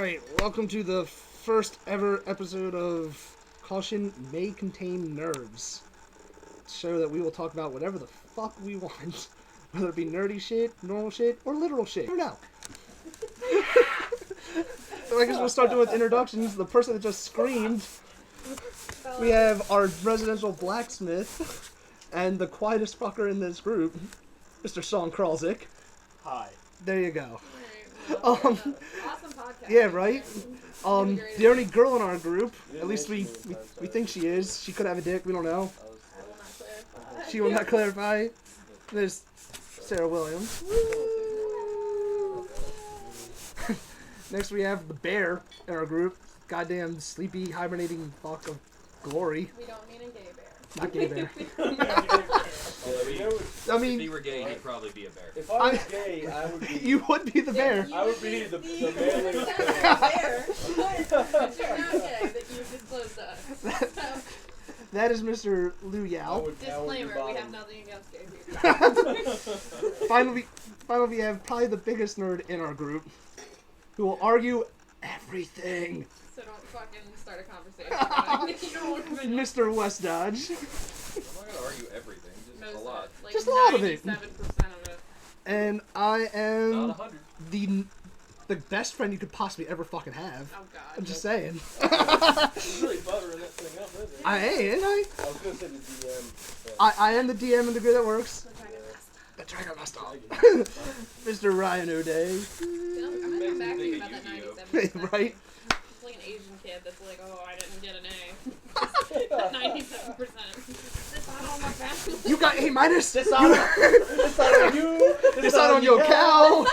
Alright, welcome to the first ever episode of Caution May Contain Nerds. Show that we will talk about whatever the fuck we want. Whether it be nerdy shit, normal shit, or literal shit. I don't know. So I guess we'll start doing with introductions. The person that just screamed. We have our residential blacksmith and the quietest fucker in this group, Mr. Sean Kralzik. Hi. There you go. Awesome podcast. Yeah, right? The only girl in our group, at least we think she is. She could have a dick, we don't know. I will not clarify. She will not clarify. There's Sarah Williams. Next we have the bear in our group. Goddamn sleepy, hibernating fuck of glory. We don't mean a gay bear. Not gay bear. I If mean, he were gay, he'd probably be a bear. If I was gay, I would be. you would be the bear. I would be the bear. But you're not gay, that you disclosed to us. That is Mr. Liu Yao. Disclaimer, we have nothing against gay people. Finally, we have probably the biggest nerd in our group, who will argue everything. So don't fucking start a conversation. You don't want to Mr. West Dodge. I'm not gonna argue everything, just a lot. Like Just a lot of it. 97% of it. And I Not am 100. the best friend you could possibly ever fucking have. Oh god. I'm just saying. You're really buttering that thing up, isn't it? I ain't I? I was gonna say the DM. But I am the DM in the grid that works. The dragon messed up. The Dragon Master. Mr. Ryan O'Day. I'm gonna come back to you about that 97%. Right? It's like an Asian kid that's like, oh, I didn't get an A. 97%. This on all my family. You got A minus. This on you. It's not on your cow.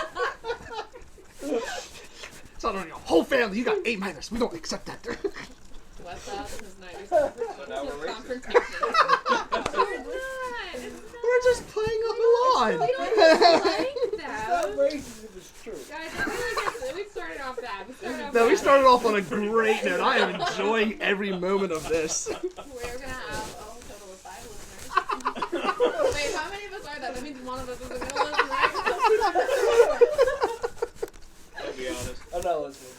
It's not on your whole family. You got A minus. We don't accept that. West Side is 97%. So now we're racist. Confrontation. We're just playing along. We don't like It's that. not racist if it's true. Guys, I feel like we started off bad. No, we started off on a great note. I am enjoying every moment of this. We're gonna have a whole total of 5 listeners. Wait, how many of us are that? That means one of us is gonna listen, right? I'll be honest. I'm not listening.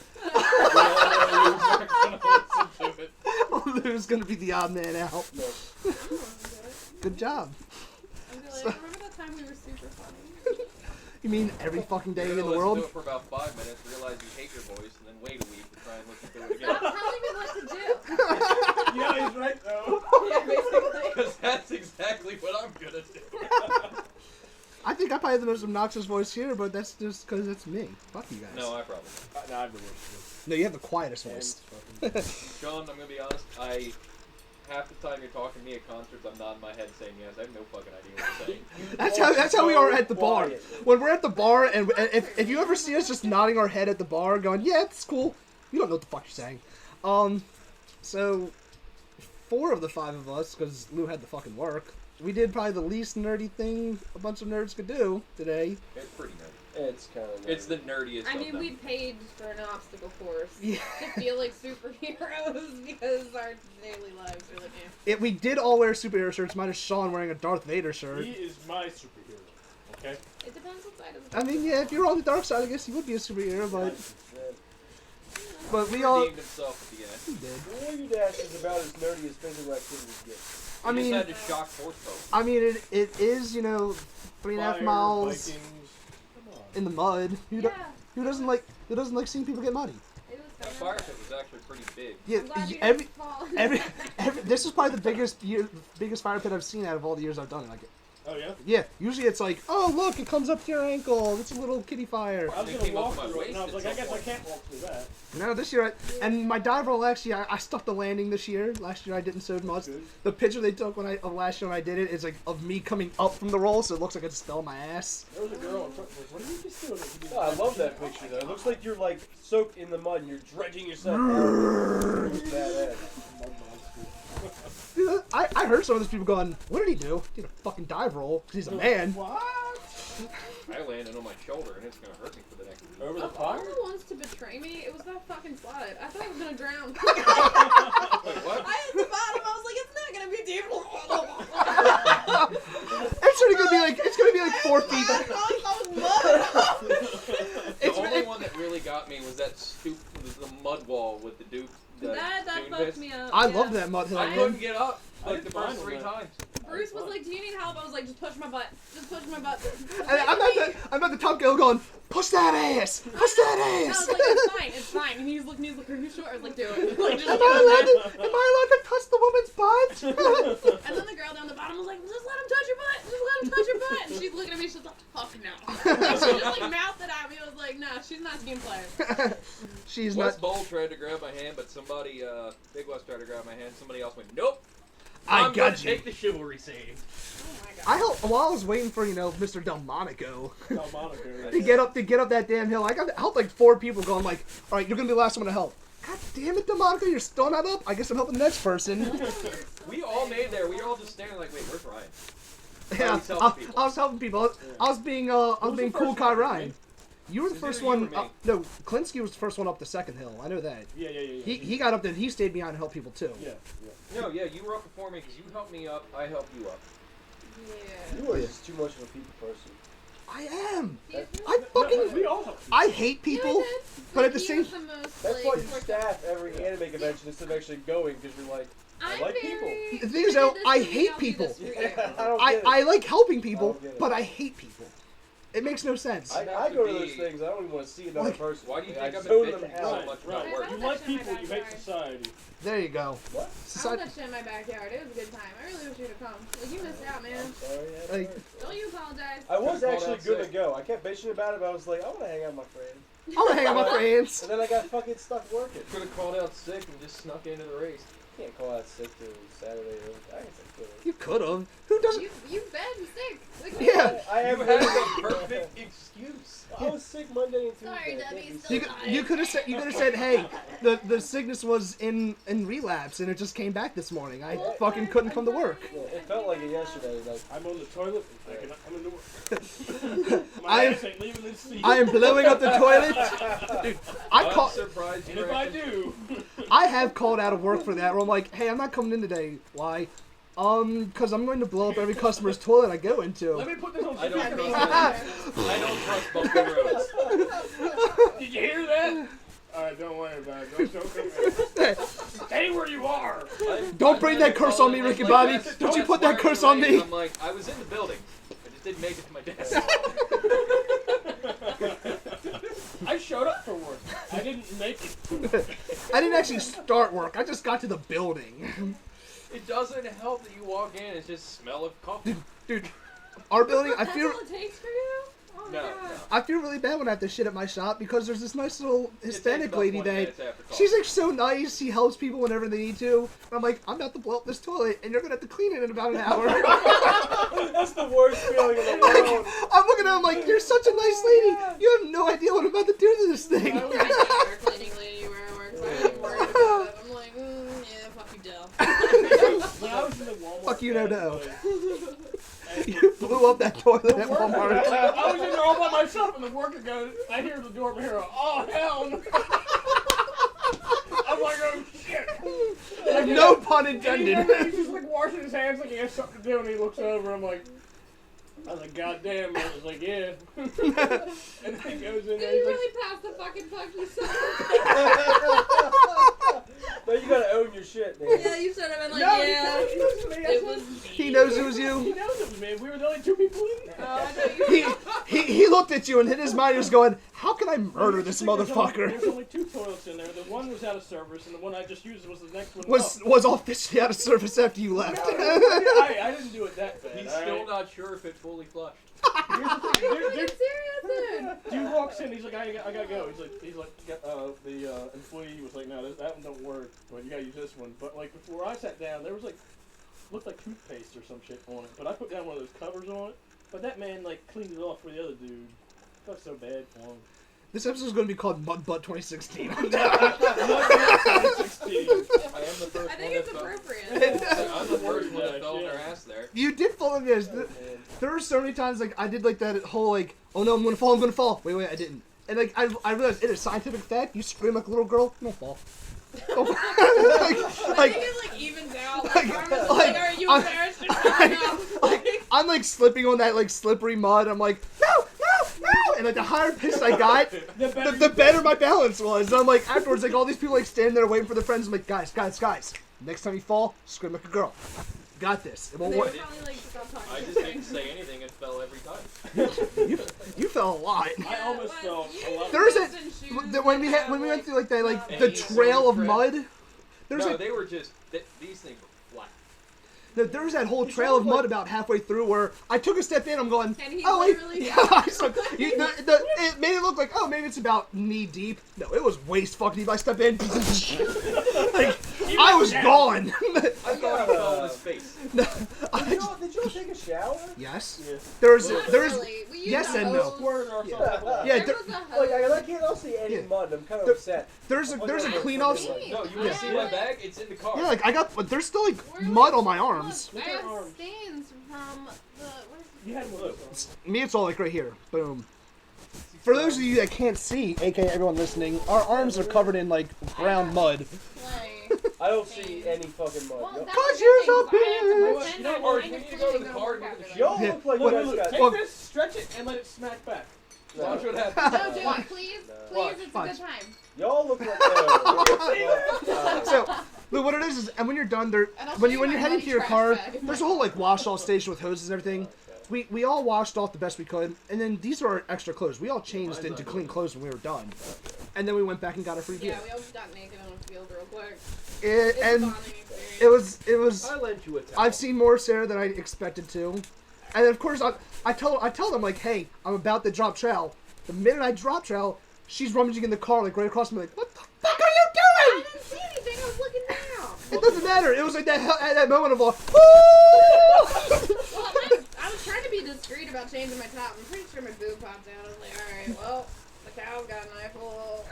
Lou's gonna be the odd man out. No. Good job. Remember that time we were super funny? You mean every fucking day You're in the gonna world? listen to it for about 5 minutes, realize you hate your voice, and then wait a week to try and listen to it again. Stop telling me what to do. Yeah, he's right though. Yeah, basically. Because that's exactly what I'm gonna do. I think I probably have the most obnoxious voice here, but that's just because it's me. Fuck you guys. No, I probably. No, I'm the worst. No, you have the quietest voice. Sean, I'm gonna be honest. Half the time you're talking to me at concerts, I'm nodding my head saying yes. I have no fucking idea what you're saying. That's how we are at the bar. When we're at the bar, and if you ever see us just nodding our head at the bar, going, yeah, it's cool, you don't know what the fuck you're saying. So 4 of the 5 of us, because Lou had to fucking work, we did probably the least nerdy thing a bunch of nerds could do today. It's pretty nerdy. It's kind of. It's the nerdiest I of mean, them. we paid for an obstacle course Yeah. to feel like superheroes because our daily lives are like, eh. We did all wear superhero shirts, minus Sean wearing a Darth Vader shirt. He is my superhero. Okay. It depends what side of the I mean, yeah, if you're on the dark side, I guess you would be a superhero, but we all... redeemed himself at the end. He did. The Wiggy Dash is about as nerdy as physical activities get. I He mean, just had to shock force poke. I mean, it is, 3.5 miles Vikings. Come on. in the mud. Who doesn't like seeing people get muddy? It was That fun. fire pit was actually pretty big. Yeah, I'm glad you every, didn't fall. every this is probably the biggest fire pit I've seen out of all the years I've done it. Like, Oh yeah. yeah, usually it's like, oh look, it comes up to your ankle. It's a little kiddie fire. I was They gonna came up walk to my through it, and I was waist like, at I some guess I can't walk through that. No, this year, and my dive roll actually, I stuck the landing this year. Last year I didn't so much. Good. The picture they took of last year when I did it is like of me coming up from the roll, so it looks like it's still my ass. There was a girl in front. Like, what are you just doing? Oh, I love that picture though. It looks like you're like soaked in the mud and you're dredging yourself out. It was badass. Dude, I heard some of those people going, what did he do? He did a fucking dive roll, because he's a man. What? I landed on my shoulder, and it's gonna hurt me for the next week. Over the Of all fire? the ones to betray me, it was that fucking slide. I thought I was gonna drown. Wait, what? I hit the bottom. I was like, it's not gonna be deep. It's gonna be like 4 feet. The only one that really got me was that stoop the mud wall with the Duke. That Dune fucked pits. me up. I yeah. love that mud hill, I man. couldn't get up I like did the first fine 3 with that. times. Bruce was like, "Do you need help?" I was like, "Just push my butt. Just push my butt." And I'm at the top girl going, push that ass! Push that I ass! was like, "It's fine." And he's looking, "Are you sure?" I was like, "Do it." Like, just Am get in there. I allowed to touch the woman's butt? And then the girl down the bottom was like, "Just let him touch your butt. Just let him touch your butt." And she's looking at me. She's like, "Fuck no." She just like mouthed it at me. I was like, "No, she's not a team player." She's West not. Bowl tried to grab my hand, but somebody, Big West tried to grab my hand. Somebody else went, nope. I I'm gonna got you. take the chivalry save. Oh my god. I helped while I was waiting for Mr. Delmonico Delmonico. to get up that damn hill. I helped like 4 people going like, all right, you're gonna be the last one to help. God damn it, Delmonico, you're still not up. I guess I'm helping the next person. We all made there. We were all just standing like, wait, where's Ryan? Yeah, He's helping people. I was helping people. I was being cool, Kai Ryan. You were the It was first either you one. or me. No, Klinsky was the first one up the second hill. I know that. Yeah. He got up there. He stayed behind and helped people too. Yeah. No, yeah, you were up before me because you helped me up. I helped you up. Yeah. You are just too much of a people person. I am. He- I fucking. We all help. I hate people, Yeah, I did. but at the He same. was the most, That's like, why you worked staff every anime convention instead of actually going because you're like, I I'm like very- The thing is, you though, did this I for me, hate I'll do people. this for you. I don't get it. I like helping people, I don't get it. but I hate people. It makes no sense. I go to those things. I don't even want to see another Like, person. Why do you Like, think I I've zone been them bitching out. so much Right. about work? I You was like actually in people, my you hate backyard. society. There you go. What? I Society. was that shit in my backyard. It was a good time. I really wish you'd have come. Like, you missed out, man. I'm sorry. Yeah, Like- sorry. Don't you apologize. I was Could've called actually out good to sick. go. I kept bitching about it, but I was like, I want to hang out with my friends. I want to hang out with my friends. And then I got fucking stuck working. Could have called out sick and just snuck into the race. Can't call out sick to Saturday. I guess I could. You could have. Who doesn't? You've been sick. Like, Yeah. I You have had the perfect excuse. I was sick Monday and Tuesday. Sorry, I can't Debbie, be still sick. You could have said hey, the sickness was in relapse and it just came back this morning. I fucking couldn't come to work. Yeah, it felt like it yesterday. Like, I'm on the toilet. I cannot come into work. My I am- ass ain't leaving this seat. I am blowing up the toilet. Dude, I I'm call. surprised and you if I actually- do, I have called out of work for that. Where I'm like, hey, I'm not coming in today. Why? Because I'm going to blow up every customer's toilet I go let into. me put this on I don't I speaker. mean, trust I don't trust bumpy roads. Did you hear that? Alright, don't worry about it. Don't stay where you are. Don't bring that curse on me, Ricky Bobby. Don't you put that curse on me. I'm like, I was in the building. I just didn't make it to my desk. I showed up for work. I didn't make it. I didn't actually start work. I just got to the building. It doesn't help that you walk in and it's just smell of coffee. Dude, our building, I That's feel all it takes for you? Oh my No, god. no. I feel really bad when I have to shit at my shop because there's this nice little It takes Hispanic about lady 20 that minutes after coffee. she's like so nice. She helps people whenever they need to. And I'm like, I'm about to blow up this toilet and you're gonna have to clean it in about an hour. that's the worst feeling in the world. I'm looking at him like, you're such a nice lady. You have no idea what I'm about to do to this thing. I was like the air cleaning lady where I work, so I'm like worried about it. I'm like, yeah, fuck you, Dell. When I was in the Walmart. Fuck you, no, no. place, You blew up that toilet at Walmart. I was in there all by myself, and the worker goes, I hear the door from here, oh, hell no. I'm like, oh, shit. No pun And intended. he's just like washing his hands like he has something to do, and he looks over, I was like, God damn, man. I was like, yeah. And then he goes in Did there, you he's like, really pass the fucking fuck yourself? No, you gotta own your shit, man. Yeah, you should have been like, no, yeah. he knows it was me. I It said, was me. He knows it was He you. knows it was me. We were the only 2 people in there. Oh, I thought you He looked at you and in his mind he was going, how can I murder this There's only motherfucker? 2 toilets in there. The one was out of service, and the one I just used was the next one. Was officially out of service after you left. I didn't do it that bad. He's all still right? not sure if it fully flushed. Here's the thing. Are you serious, dude? Dude walks in. He's like, I gotta go. He's like, the employee was like, no, that one don't work. But you gotta use this one. But like before I sat down, there was like, looked like toothpaste or some shit on it. But I put down one of those covers on it. But that man like cleaned it off for the other dude. Felt so bad for him. This episode's going to be called Mud Butt 2016. 16. I am the first I think one it's that fell. appropriate. I'm the first one that fell on their ass there. You did fall in this. There were so many times like I did like that whole like, oh no, I'm gonna fall. Wait, I didn't. And like I realized it is scientific fact. You scream like a little girl, you don't fall. Don't fall. I think it like evens out. Like, Karma's like, are you embarrassed or something? I'm like slipping on that like slippery mud. I'm like, no, And like the higher pitch I got, the better my balance was. And I'm like, afterwards, like all these people like standing there waiting for their friends. I'm like, guys. Next time you fall, scream like a girl. Got this. It won't They were work. probably like, stop talking. I to just me. didn't say anything and fell every time. You fell a lot. I almost fell a lot. There was Boots and shoes when we that when we have, went through like the Any the trail of sort of mud. There's No, a they were just these things were flat. there was that whole trail of mud about halfway through where I took a step in. I'm going. And he Oh, wait. literally Yeah, fell. I saw- it made it look like maybe it's about knee deep. No, it was waist fucking deep. I stepped in. Like I was gone. I thought he fell on his face. Did you all take a shower? Yes. Yeah. There's Not there's really. We used yes a and no. hose. Squirt or Yeah. something. Yeah, There was a hose. Like, I can't see any Yeah. mud. I'm kind of There- upset. there's a clean off. Me. No, you want to see my bag? It's in the car. Yeah, like I got, but there's still like We're mud like- on my arms. Look, I Look at have your arms. stains from the. Where's You had one of those. Me, it's all like right here. Boom. For those of you that can't see, aka everyone listening, our arms are covered in like brown mud. play? I don't see any fucking mud. Well, Yo- that's Cause the you're thing, so so I have to big. pretend You know, I'm or kind we of need to go to cleaning the the car work and after get that. Y'all Yeah. look like Look, you look, guys look, got. take Look. this, stretch it, and let it smack back. Watch what happens. No, do it, please. Please, Watch. it's a Watch. good time. Y'all look like. So, look, what it is, and when you're done, there, And I'll when show you're you my heading muddy to your trash car, bag. there's a whole like wash off station with hoses and everything. We all washed off the best we could, and then these are our extra clothes. We all changed into clean clothes when we were done, and then we went back and got a free beer. Yeah, we all just got naked on a field real quick. It, It's a and bonding experience. it was. I lent you a towel. I've seen more Sarah than I expected to, and then of course I tell them like, hey, I'm about to drop trowel. The minute I drop trowel, she's rummaging in the car like right across from me like, what the fuck are you I doing? didn't see anything. I was looking down. It doesn't matter. It was like that moment of like, woo! Well, I was trying to be discreet about changing my top. I'm pretty sure my boob popped out. I was like, all right, well, the cow's got an eyeful.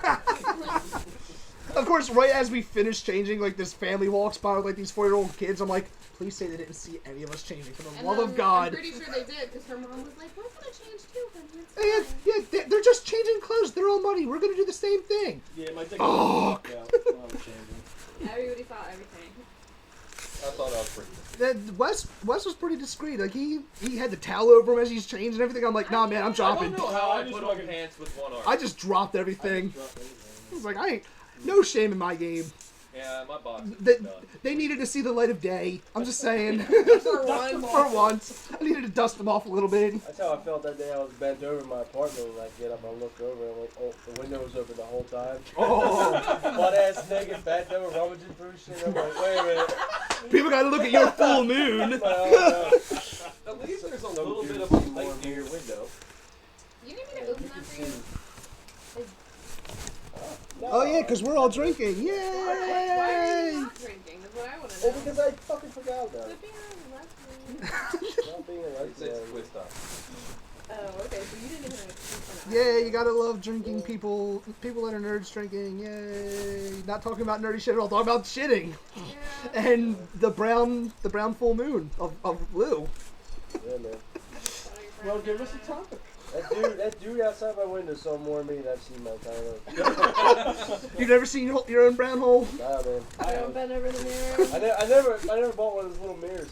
Of course, right as we finish changing, like this family walks by with like these 4-year-old kids. I'm like, please say they didn't see any of us changing for the And love then of God. I'm pretty sure they did because her mom was like, we're gonna change too, honey. Yeah, It's fine." yeah, they're just changing clothes. They're all muddy. We're gonna do the same thing. Yeah, my dick Fuck. was out. I was changing. Everybody saw everything. I thought I was pretty. Wes was pretty discreet. Like he had the towel over him as he's changed and everything. I'm like, nah, man, I'm I dropping. don't know How how I I just put on fucking pants with one arm. I just dropped everything. dropped everything. I was like, I ain't no shame in my game. Yeah, my box is They, done. they needed to see the light of day. I'm just saying. For one. For once, I needed to dust them off a little bit. That's how I felt that day. I was bent over in my apartment. When I get up, I looked over, and I'm like, oh, the window was open the whole time. Oh, Butt ass nigga, bent over, rummaging through shit. I'm like, wait a minute. people got to look at your full moon. I'm like, oh, At least there's a Some little dude bit of a more light near your window. You need me to open that for you? no. Oh yeah, because we're all drinking. Why are Yay! you not drinking? Is what I want to Oh, know. because I fucking forgot about Quit it. being a lesbian. Not being a It's lesbian. twist up. Oh, okay. So you didn't even know. Yeah, you gotta love drinking people that are nerds drinking. Yay! Not talking about nerdy shit at all. Talking about shitting Yeah. and the brown full moon of Lou. Yeah, man. Well, give us a topic. That dude outside my window saw more of me than I've seen my entire life. You've never seen your own brown hole? Nah, man. I don't bend over the mirror. I never bought one of those little mirrors.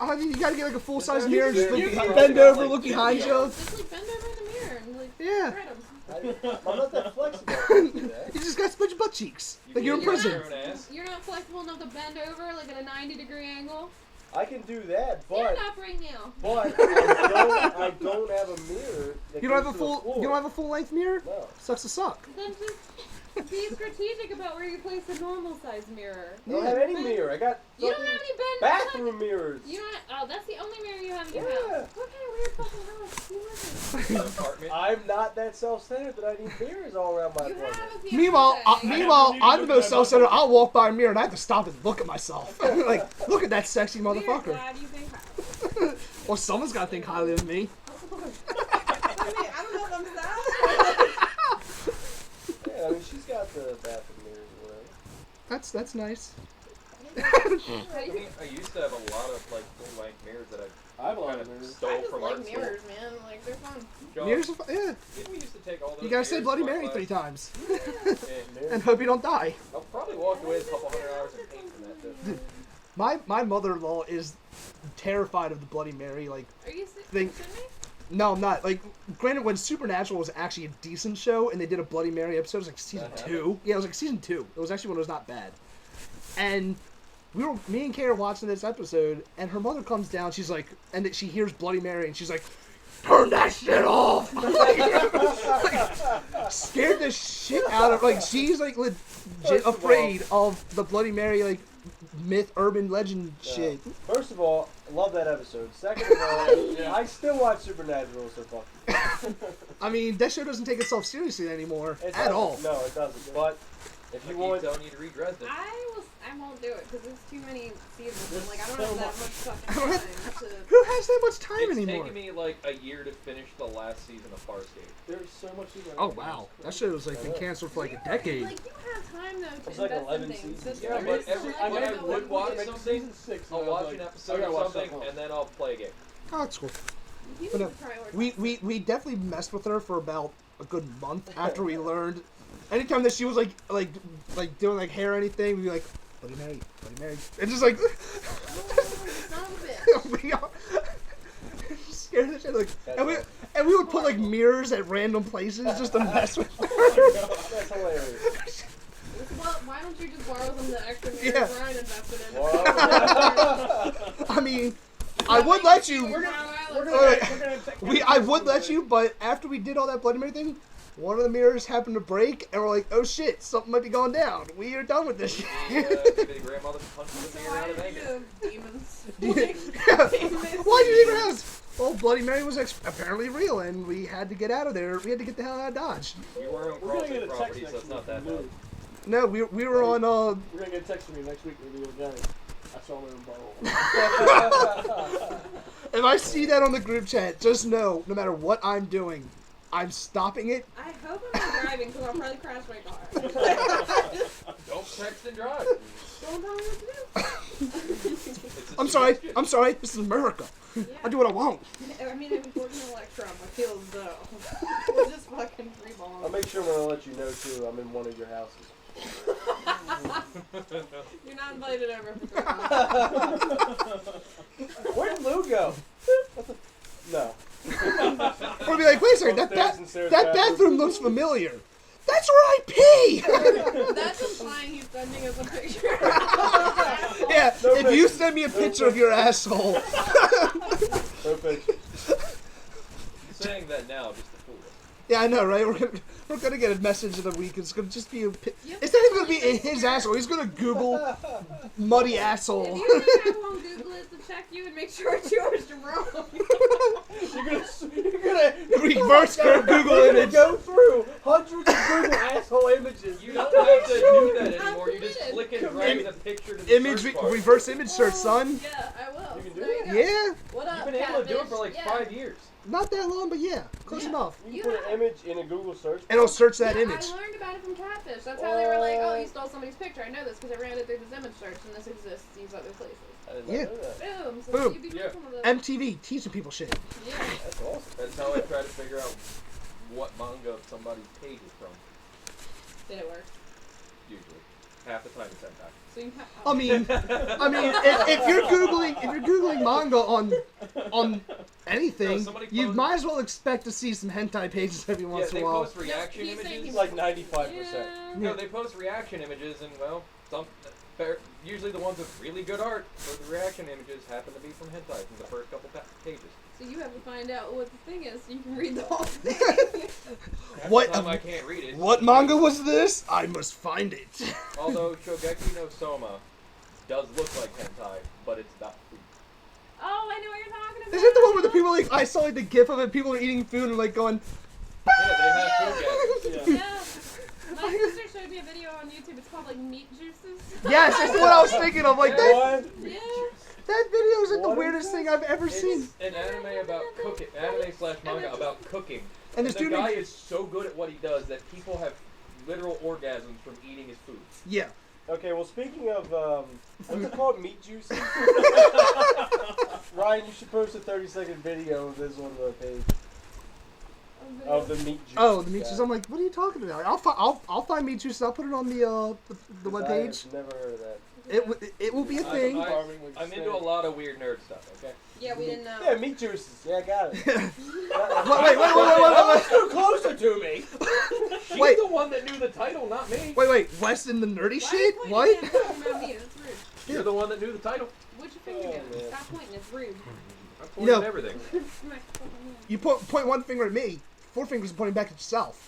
I mean, you gotta get like a full size You mirror and just can- look you behind, can bend probably over, got, look like, behind you. Just like bend over in the mirror and like Yeah. shred 'em. I'm not that flexible. I can do that. You just got smudge butt cheeks. You Like you're in can get prison. your own ass. You're not flexible enough to bend over like at a 90-degree angle. I can do that, Stand but up right now. I don't have a mirror. That You don't have goes a to the full. floor. You don't have a full length mirror. No. Sucks to suck. Then just be strategic about where you place a normal size mirror. I don't have any mirror. I got You don't fucking have any bend. bathroom mirrors. You don't. Oh, that's the only mirror you have in your Yeah. house. What kind of weird fucking house? You live Apartment. I'm not that self-centered that I need mirrors all around my in? You apartment. have a Meanwhile, fiance. I'm the most self-centered. I'll walk by a mirror and I have to stop and look at myself. Like, look at that sexy Weird, motherfucker. glad you think highly. Well, someone's got to think highly of me. I mean, I don't know if I'm sad. Yeah, I mean she's got the bathroom mirrors or whatever. That's nice. How do I you- mean, I used to have a lot of like full length mirrors that I have a lot kind of of mirrors. stole I just from like art school. mirrors, man. Like they're fun. Joe, Mirrors, yeah. didn't we used to take all those You gotta say mirrors Bloody to my Mary class? 3 times Mirrors. and hope you don't die. I'll probably walk away with a couple hundred hours of paint from that too. My mother-in-law is terrified of the Bloody Mary. Like, Are you Think- kidding me? No, I'm not. Like, granted, when Supernatural was actually a decent show, and they did a Bloody Mary episode, it was like season 2. Yeah, it was like season 2. It was actually when it was not bad. And me and Kay are watching this episode, and her mother comes down, she's like, and she hears Bloody Mary, and she's like, turn that shit off! like, scared the shit out of, like, she's like legit afraid of the Bloody Mary, like, myth, urban legend shit. First of all, I love that episode. Second of all, I still watch Supernatural, so fuck you. I mean, that show doesn't take itself seriously anymore It at doesn't. all. No, it doesn't. But if you I want, keep telling you to read Dresden. I won't do it because there's too many seasons. And, like, I don't There's have so that much I fucking don't time have- to. Who has that much time It's anymore? taken me like a year to finish the last season of Farscape. There's so much. Oh wow, that show was like been canceled for like a decade. Like, you have time though to It's like invest 11 in things. seasons. Just Yeah, there but is every so much when I going would on. watch Like something, season 6. I'll watch an episode of something and then I'll play a game. Oh, that's cool. You But, need to prioritize. We definitely messed with her for about a good month after we learned. Anytime that she was like doing like hair or anything, we'd be like, Bloody Mary, Bloody Mary, and just like Son of a bitch. we all scared the shit like, That's and we would put like mirrors at random places just to mess with her. that's hilarious. Well, why don't you just borrow some of the extra mirrors Yeah. Ryan invested in? Well, I mean, I would let you. We're I would let you, but after we did all that Bloody Mary thing, one of the mirrors happened to break, and we're like, oh shit, something might be going down. We are done with this shit. Maybe the grandmother punched the So mirror why out of did anger. you demons? Why do you think house? Well, Bloody Mary was apparently real, and we had to get out of there. We had to get the hell out of Dodge. You were on We're gonna get CrossFit a text property, next so it's week not that from bad. Lou. No, we were on. We're gonna get a text from you next week with the other guy. I saw him in Bottle. If I see that on the group chat, just know, no matter what I'm doing, I'm stopping it. I hope I'm not driving because I'll probably crash my car. Don't text and drive. Don't tell me what to do. It's a I'm sorry. suggestion. I'm sorry. This is America. I do what I want. I mean, if it was an Electron, I feel as though we're just fucking free balling. I'll make sure when I let you know too. I'm in one of your houses. You're not invited over for Christmas. Where did Lou go? No. We'll be like, wait a second, Upstairs and Sarah's that bathroom looks familiar. That's where I pee. That's implying he's sending us a picture. Yeah, No if you pictures. send me a picture of your asshole. No picture. Saying that now just to fool us. Yeah, I know, right? We're gonna get a message of the week. It's gonna just be a. Yep. It's not even gonna be in his asshole. He's gonna Google muddy If asshole. you think I won't Google it to check you and make sure it's yours, Jerome. You're gonna Reverse Google image. go through hundreds of Google asshole images. You don't have to do that I'm anymore. You just committed. click and drag the picture to the Image search bar. reverse image search, son. Yeah, I will. You can do There it? go. Yeah, What up, You've been able to do it catfish? for like Yeah. 5 years. not that long, but yeah, close Yeah. enough. You can put an image in a Google search. And it'll search that Yeah, image. I learned about it from Catfish. That's how they were like, oh, you stole somebody's picture. I know this because I ran it through this image search and this exists these other places. I did not Yeah. know that. Boom. So Boom. you'd be Yeah. with one of those. MTV teaching people shit. Yeah. That's awesome. That's how I try to figure out what manga somebody's page is from. Did it work? Usually, half the time it's hentai. So you have, I mean, if you're googling manga on anything, No, somebody you post- might as well expect to see some hentai pages every Yeah, once in they a while. post reaction he's saying images. It's like 95%. Yeah. No, they post reaction images, and well, usually the ones with really good art for the reaction images happen to be from hentai from the first couple pages. So you have to find out what the thing is so you can read the whole thing. Half What- the time I can't read it. What manga was this? I must find it. Although Shogeki no Soma does look like hentai, but it's not food. Oh, I know what you're talking about. Is it the one where the people like I saw like the gif of it? People are eating food and like going. Yeah, they have food gadgets. Yeah. Yeah. My sister showed me a video on YouTube. It's called like meat juices. Yes, that's what I was thinking of. Like that. What? Yeah. That video is like the What is weirdest this? thing I've ever seen. It's an anime about cooking, anime/manga about cooking. And And this the dude, guy is so good at what he does that people have literal orgasms from eating his food. yeah. Okay, well, speaking of, what's it called? Meat juice? Ryan, you should post a 30-second video of this on the page. Of the meat juice. Oh, the meat juice. guy. I'm like, what are you talking about? I'll find meat juice. I'll put it on the I webpage. have never heard of that. It will be a thing. I'm into a lot of weird nerd stuff. Okay. Yeah, we didn't know. Yeah, meat juices. Yeah, I got it. Wait. Too closer to me. She's Wait. the one that knew the title, not me. Wait. West in the nerdy Why shit? are you What? pointing at me? That's rude. You're the one that knew the title. What'd your finger Oh, do? man. Stop pointing. It's rude. I pointed No. at everything. You point one finger at me. 4 fingers pointing back at yourself.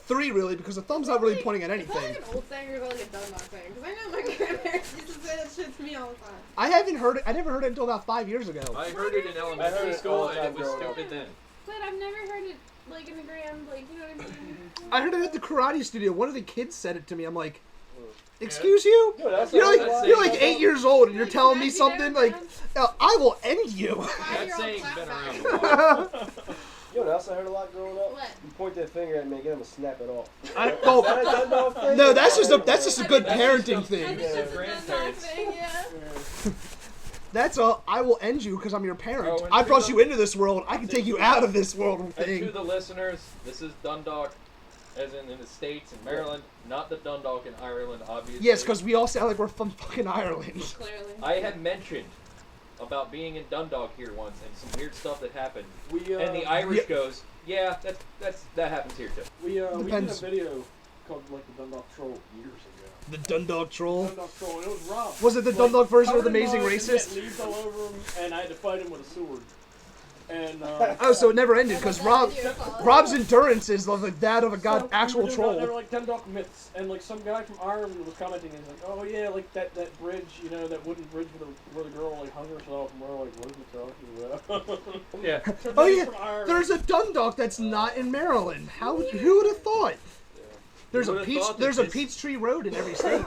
3 really, because the thumb's not really pointing at Is that anything. like an old saying or is that like a Dundalk saying? Because I know my grandparents used to say that shit to me all the time. I haven't heard it. I never heard it until about 5 years ago. I heard it in I heard elementary it school, all the and it time was growing up. stupid then. But I've never heard it like in the grand, like, you know what I mean? I heard it at the karate studio. One of the kids said it to me. I'm like, excuse you? Yo, that's You're not like, you're like 8 years old and you're Like, telling me smack you something down, like, I will end you. That Five-year-old saying's been clapback. around a while. Yo, that's I heard a lot growing up. What? You point that finger at me again, I'm gonna snap it off. Oh, Is that a Dundalk thing? no, that's just a good That's parenting just I thing. think it's a Dundalk grandparents. thing, yeah. That's a I will end you because I'm your parent. Oh, and I to brought the- you into this world. I can take you out of this world And to thing. the listeners, this is Dundalk, as in the States and Maryland, not the Dundalk in Ireland, obviously. Yes, because we all sound like we're from fucking Ireland. Clearly. I had mentioned about being in Dundalk here once and some weird stuff that happened. We And the Irish yeah. goes, yeah, that happens here too. we did a Depends. video called like the Dundalk Troll years ago. The Dundalk Troll. Dundalk Troll, and it was Rob. Was it the Like, Dundalk version of the covered in Amazing mud and Racist? had leaves all over him, and I had to fight him with a sword. And Oh, so it never ended because Rob's Rob's endurance is like that of a so actual we were doing- They were troll. like Dundalk myths, and like some guy from Ireland was commenting, and he's like, "Oh yeah, like that bridge, you know, that wooden bridge where the girl like hung herself." And we're like, "What are you talking about?" Yeah. Turns Oh out he's yeah, from Ireland. there's a Dundalk that's not in Maryland. Who would have thought? There's Who a would've thought that there's a this- Peachtree Road in every state.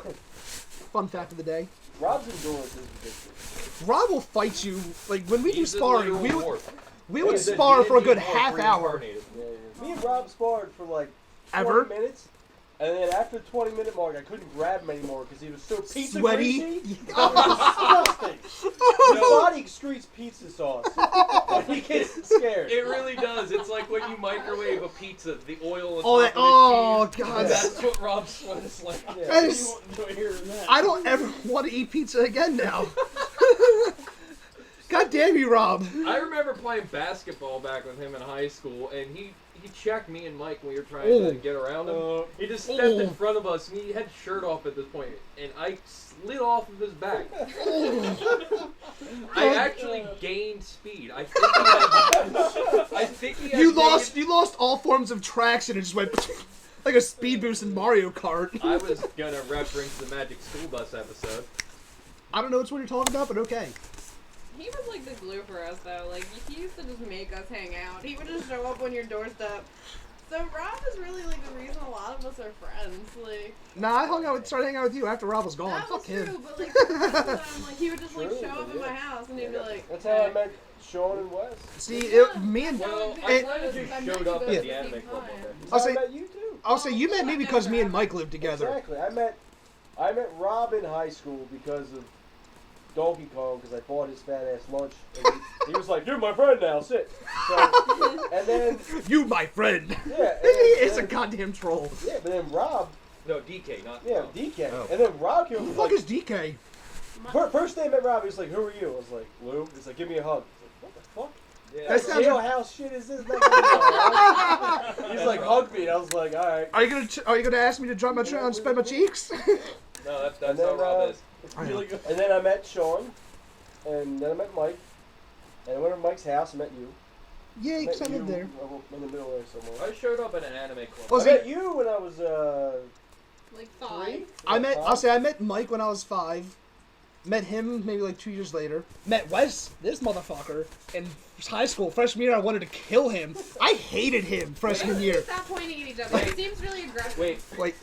Fun fact of the day. Rob's endurance is ridiculous. Rob will fight you like when we do He's a sparring. literal We would dwarf. spar for a good D&D dwarf half hour. reincarnated. Me and Rob sparred for like 20 Ever? minutes, and then after the 20-minute mark, I couldn't grab him anymore because he was so pizza Sweaty. greasy. It was disgusting. His body excretes pizza sauce when he gets scared. It really does. It's like when you microwave a pizza, the oil on Oh, top that, of oh the cheese. god. That's what Rob's sweat is like. Yeah. That You is, won't enjoy hearing that. I don't ever want to eat pizza again now. God damn you, Rob. I remember playing basketball back with him in high school, and he checked me and Mike when we were trying Oh. to get around him. He just stepped Oh. in front of us, and he had shirt off at this point, and I slid off of his back. I actually gained speed. I think he had You negative- lost all forms of traction and just went like a speed boost in Mario Kart. I was gonna reference the Magic School Bus episode. I don't know which one you're talking about, but okay. He was like the glue for us though. Like he used to just make us hang out. He would just show up on your doorstep. So Rob is really like the reason a lot of us are friends. Like Nah, started hanging out with you after Rob was gone. that was Fuck him. true, but like most of the time, like he would just like True, show up but at my yeah. house and he'd be like, That's how I met Sean and Wes. See, me and Well, That's I and- kind of just showed up at the anime club one day. That's I'll how say- I met you too. I'll say you met me because me and Mike lived together. Exactly. I met Rob in high school because of Donkey Kong because I bought his fat ass lunch. And he was like, "You're my friend now. Sit." So, and then You, my friend. yeah, It's a and then, goddamn troll. yeah. But then Rob, No, DK, not yeah, Rob. DK, Oh. and then Rob came Who and the was fuck like, is DK? first day I met Rob, he was like, "Who are you?" I was like, "Lou." He's like, "Give me a hug." I was like, "What the fuck?" Yeah. That sounds- Jailhouse shit is this? He's like, "Hug me." And I was like, "All right." Are you gonna ask me to drop my trout and spread my cheeks? No, that's And how then, Rob is. It's really good. And then I met Sean, and then I met Mike, and I went to Mike's house and met you. Yeah, because I Met lived you there. in the middle there somewhere. I showed up at an anime club. Oh, I see- met you when I was like 5. I met Mike when I was 5. Met him maybe like 2 years later. Met Wes, this motherfucker, in high school. Freshman year, I wanted to kill him. I hated him freshman year. Stop pointing at each other. It seems really aggressive. Wait, Like,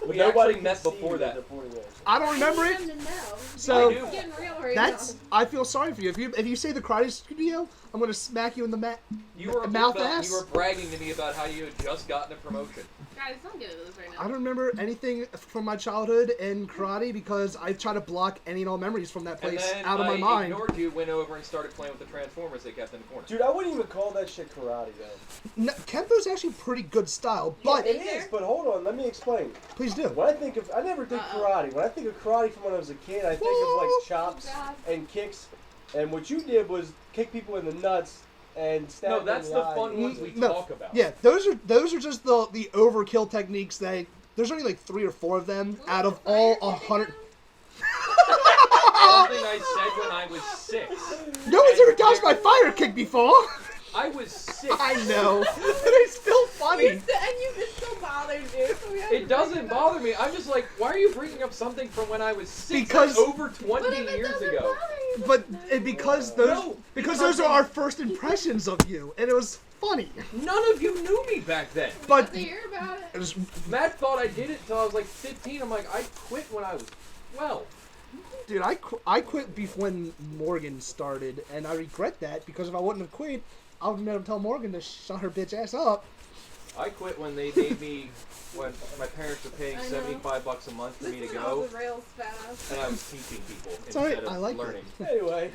we Nobody actually met can see before you that. at the 40 minutes. I don't remember I it. need them to know. So I do. It's getting real right that's. now. I feel sorry for you. If you say the karate studio, I'm gonna smack you in the You were mouth about, ass. You were bragging to me about how you had just gotten a promotion. Guys, don't get into this right now. I don't remember anything from my childhood in karate because I try to block any and all memories from that And place then out of my I mind. ignored you, went over and started playing with the Transformers they kept in the corner. Dude, I wouldn't even call that shit karate, though. No, Kempo's actually pretty good style, but It is, but hold on, let me explain. please do. When I think of, I never did karate. When I think of karate from when I was a kid, I think of like chops God. and kicks. And what you did was kick people in the nuts and stab No, them that's in the eye. fun ones we No, talk about. Yeah, those are just the overkill techniques that there's only like 3 or 4 of them Ooh, out of fire all kicking 100. now? Something I said when I was 6. No one's ever dodged my fire kick before. I was 6. I know, but it's still funny. And it still bothers you. So we have to It doesn't bring it bother up. me. I'm just like, why are you bringing up something from when I was 6? Because- That's over But 20 if it years doesn't ago. bother you, But then- because No, those because those are our first impressions of you, and it was funny. None of you knew me back then. But Let's hear about it it. was, Matt thought I did it until I was like 15. I'm like, I quit when I was 12. dude, I quit when Morgan started, and I regret that because if I wouldn't have quit, I would have never tell Morgan to shut her bitch ass up. I quit when they made me, when my parents were paying I know. $75 a month for This me to is go, off the rails fast. and I was teaching people It's alright, instead I of like it. learning. Anyway.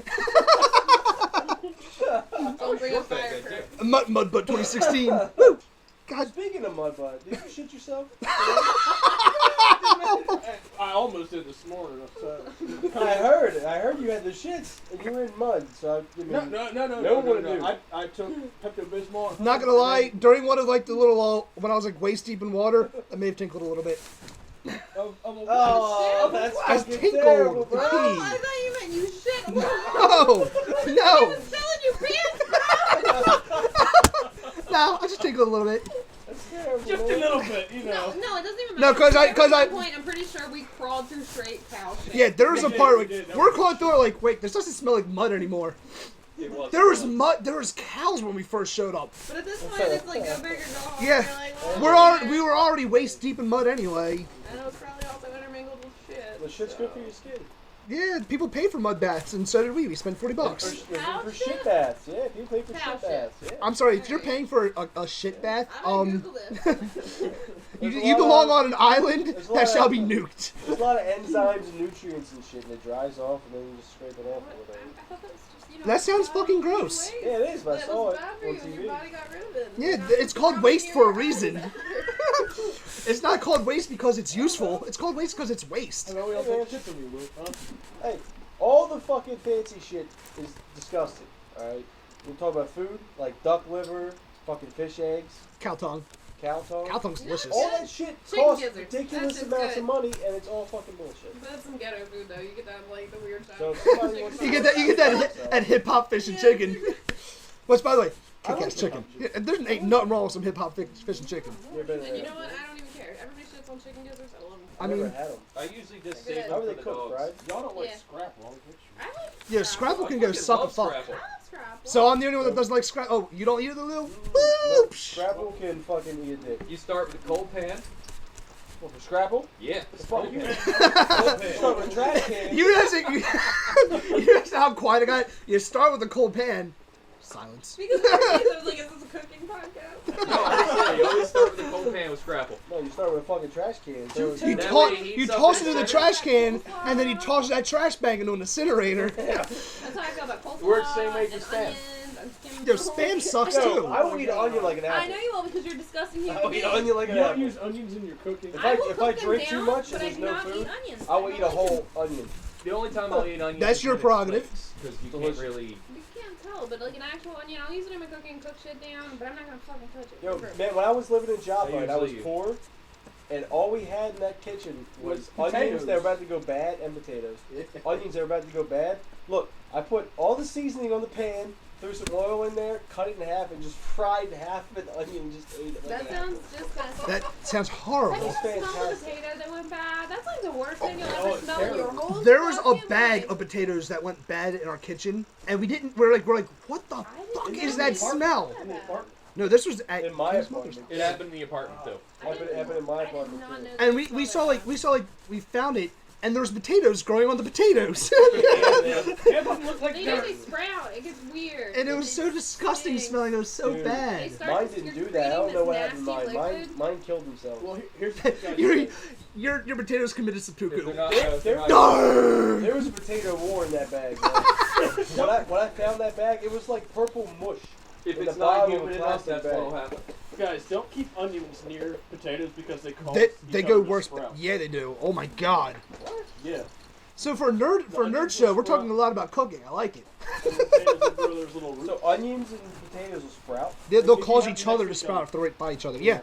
Don't bring a Short fire thing, crew. I Mudbutt 2016. Woo! God, Speaking of Mudbutt, did you shit yourself? I almost did this morning. So. I heard you had the shits and you were in mud. So I mean, No one would do. I took Pepto-Bismol. not gonna lie, during one of like the little when I was like waist deep in water, I may have tinkled a little bit. Oh, that's I fucking tinkled. terrible, bro. Oh, I thought you meant you shit. No, I was telling you, pants. no, I just tinkled a little bit. That's terrible. Just a man. little bit, you No, know. no, it doesn't even No, matter. 'cause I- There was 'cause I- one point, I'm pretty sure we crawled through straight cow shit. Yeah, there was a We did, part we where did. we're going through it like, wait, this doesn't smell like mud anymore. It was. There was mud. There was cows when we first showed up. But at this point, it's like go big or go home. Yeah. You're like, well, We were already waist deep in mud anyway. And it was probably also intermingled with shit. The shit's good for your skin. Yeah, people pay for mud baths, and so did we. We spent $40. For shit? shit baths. Yeah, people pay for Cow shit shit. baths. Yeah. I'm sorry, if you're paying for a shit bath, I'm gonna Google this. you, There's a you lot belong of- on an island there's a that lot shall of- be nuked. There's a lot of enzymes and nutrients and shit, and it dries off, and then you just scrape it off or whatever. I thought that was just, you know, That sounds bad fucking for your gross. waist. Yeah, it is, but I But it saw was it bad for on you, and TV. your body got rid of it. Yeah, Now it's called you're waste for a here. reason. It's not called waste because it's useful. It's called waste because it's waste. I know we don't take shit from you, Luke. Huh? Hey, all the fucking fancy shit is disgusting. All right, we talk about food like duck liver, fucking fish eggs, Cow tongue. cow tongue. Cow tongue's delicious. All that shit Chicken costs gizzards. ridiculous That's just amounts good. of money, and it's all fucking bullshit. But that's some ghetto food though. You get that like the weird stuff. So if somebody wants You get that at hip hop fish and chicken. Which, by the way, I like kick-ass chicken. hip-hop Yeah, there ain't nothing wrong with some hip hop fish and chicken. You're better And you than know what? that. I don't even care. Everybody shits on chicken gizzards. I love them. I I've mean, never had them. I usually just They're save good. How them are for they the cooked, dogs. fried? Y'all don't like Yeah. scrapple, don't you? I like yeah, Scrapple. Scrapple can I go fucking suck a love fuck. Scrapple. I love Scrapple. So I'm the only one that doesn't like Scrapple. Oh, you don't either, Lou? No, Woo! Scrapple can fucking eat a dick. You start with a cold pan. Well, for Scrapple? Yeah. Fuck you. Cold pan. Start with a trash can. You guys, you guys know how quiet I got? You start with a cold pan. Silence. Because I was like, is this a cooking podcast? No, honestly, you always start with a cold pan with Scrapple. No, you start with a fucking trash can. So it's- You, That to- way it you heats up toss in it in the the center. trash can, and then you toss that trash bag into an incinerator. That's how I feel about coleslaw. Works same way for and Spam. onions and skimmed Yo, milk. Spam sucks No, too. I will eat an onion like an apple. I know you will because you're disgusting human I will eat being. an onion like You an don't apple. use onions in your cooking. If I- will if I cook them drink too down, much but and I there's do no not food, eat onions. I will don't eat a like whole onion. The only time I'll eat onions That's is your when it's prerogative. flakes, because you Delicious. can't really. You can't tell, but like an actual onion, I'll use it in my cooking, cook shit down, but I'm not gonna fucking touch it. Yo, Gross. man, when I was living in Joplin, I was usually- poor, and all we had in that kitchen was Was onions potatoes. that were about to go bad and potatoes. Onions that were about to go bad. Look, I put all the seasoning on the pan, threw some oil in there, cut it in half, and just fried half of an onion and just ate it like That an sounds apple. disgusting. That sounds Have horrible. you That's smelled the fantastic. potato that went bad? That's like the worst thing you'll Oh, ever it's smell in your terrible. whole There was a fucking bag life. of potatoes that went bad in our kitchen, and we didn't. We're like, what the I didn't fuck know is they that did smell? that In the bad. apartment. No, this was at In my King's apartment. Mother's. It happened in the apartment too. I Happened didn't- in my I did apartment not too. know And that we smelled saw that like bad. we found it, and there's potatoes growing on the potatoes. Yeah, but it looked like They dirt. usually sprout. It gets weird. And it was so disgusting stinks. smelling. It was so Dude. bad. They start Mine didn't do that. I don't know what happened to nasty mine. liquid. Mine killed himself. Well, here's the thing, Your, guys. your potatoes committed If they're seppuku. not, There- they're not- Darn! There was a potato war in that bag. Man. when I found that bag, it was like purple mush. if in it's the not bottom of a humid enough, plastic that's bag. what'll happen. Guys, don't keep onions near potatoes because they cause They each go other to worse. sprout. Yeah, they do. Oh my god. Yeah. So for a nerd show, we're talking a lot about cooking. I like it. And the potatoes will grow their little roots. So onions and potatoes will sprout. They'll If you cause have each them other to next to each sprout other. if they're right by each other. Yeah,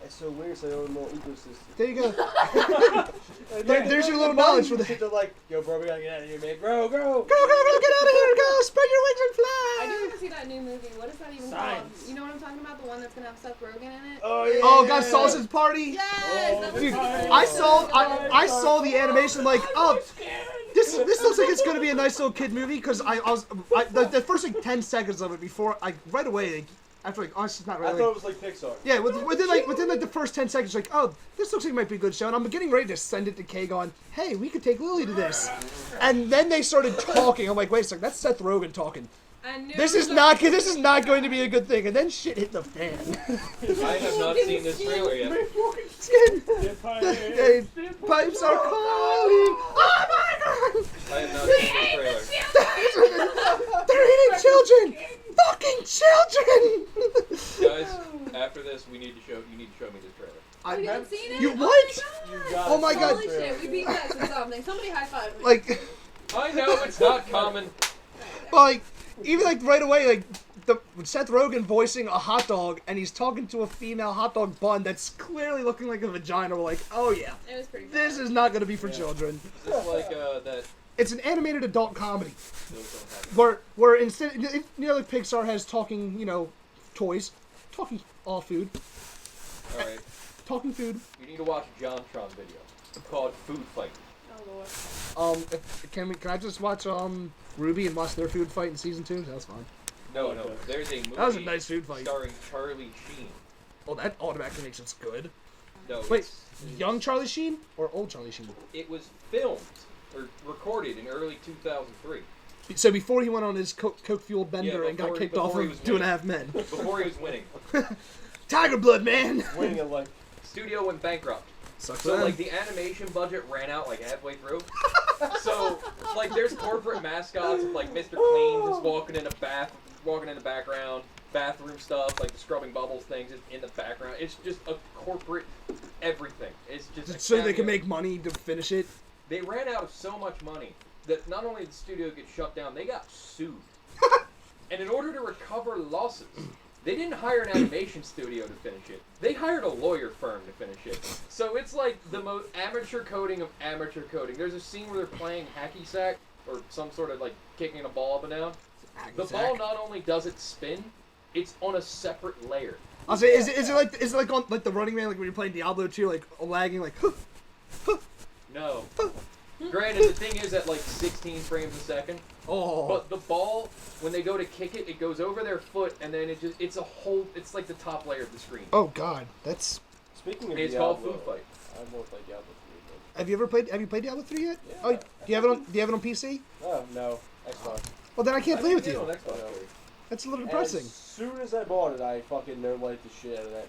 It's so weird. So they're a little ecosystem. there you go. And There's your little the knowledge bunnies for the- sit there like, yo, bro, we gotta get out of here, man. Go, go. Go, go, go, get out of here, go, spread your wings and I do fly. want to see that new movie. What is that even Science. called? You know what I'm talking about? The one that's gonna have Seth Rogen in it? Oh, yeah. Oh god, sausage party. Yes! Oh, that was Dude, so I saw the animation like, oh, scared. this looks like it's gonna be a nice little kid movie because the first like 10 seconds of it before right away after like, oh, it's not I right thought away. it was like Pixar. Yeah, within the first 10 seconds, like, oh, this looks like it might be a good show, and I'm getting ready to send it to Kay going, hey, we could take Lily to this. And then they started talking. I'm like, wait a second, that's Seth Rogen talking. I knew This it is was not going to be a good thing. And then shit hit the fan. I have not seen this trailer yet. Skin. Vampires. Pipes are calling. Oh my god! I have not seen this trailer. They're eating children. Fucking children. Guys, after this, you need to show me this trailer. I You haven't seen it? You Oh what? my You God. got Oh my God. Holy shit, we beat that or something. Somebody high five me. Like, I know it's not common. like, even like right away, like the Seth Rogen voicing a hot dog, and he's talking to a female hot dog bun that's clearly looking like a vagina. We're like, oh yeah, It was pretty this fun. is not gonna be for children. Is this like that? It's an animated adult comedy Those don't have where instead, like Pixar has talking, toys, talking all food, All right, talking food. you need to watch a JonTron video. It's called Food Fight. Oh lord. Can I just watch Ruby and watch their food fight in season 2? That's fine. No, there's a movie. That was a nice food fight. starring Charlie Sheen. Oh, that automatically makes it good. No, Wait, it's- young Charlie Sheen or old Charlie Sheen? it was filmed or recorded in early 2003. So before he went on his coke-fueled bender Yeah, and got before- kicked off before he of was 2.5 Men. Before he was winning, Tiger Blood, man. winning at life. studio went bankrupt. Sucks So for them. like the animation budget ran out like halfway through. So like there's corporate mascots of like Mr. Clean just walking in the background, bathroom stuff like the scrubbing bubbles things is in the background. It's just a corporate everything. It's just a So they can cameo. make money to finish it. They ran out of so much money that not only did the studio get shut down, they got sued. And in order to recover losses, they didn't hire an animation studio to finish it. They hired a lawyer firm to finish it. So it's like the most amateur coding of amateur coding. There's a scene where they're playing hacky sack or some sort of like kicking a ball up and down. The ball not only does it spin, it's on a separate layer. I'll say, is it like on like the Running Man, like when you're playing Diablo 2, like lagging, like. No. Granted, the thing is at like 16 frames a second. Oh. But the ball, when they go to kick it, it goes over their foot, and then it's like the top layer of the screen. Oh God, that's. Speaking of It's Diablo, called Food Fight. I won't play Diablo 3 Have you played Diablo 3 yet? Yeah. Oh, do you have it on PC? again. Oh, no. Xbox. Well, then I can't play with I you. think it's on Xbox, No. actually. That's a little And depressing. as soon as I bought it, I fucking no-liked the shit out of that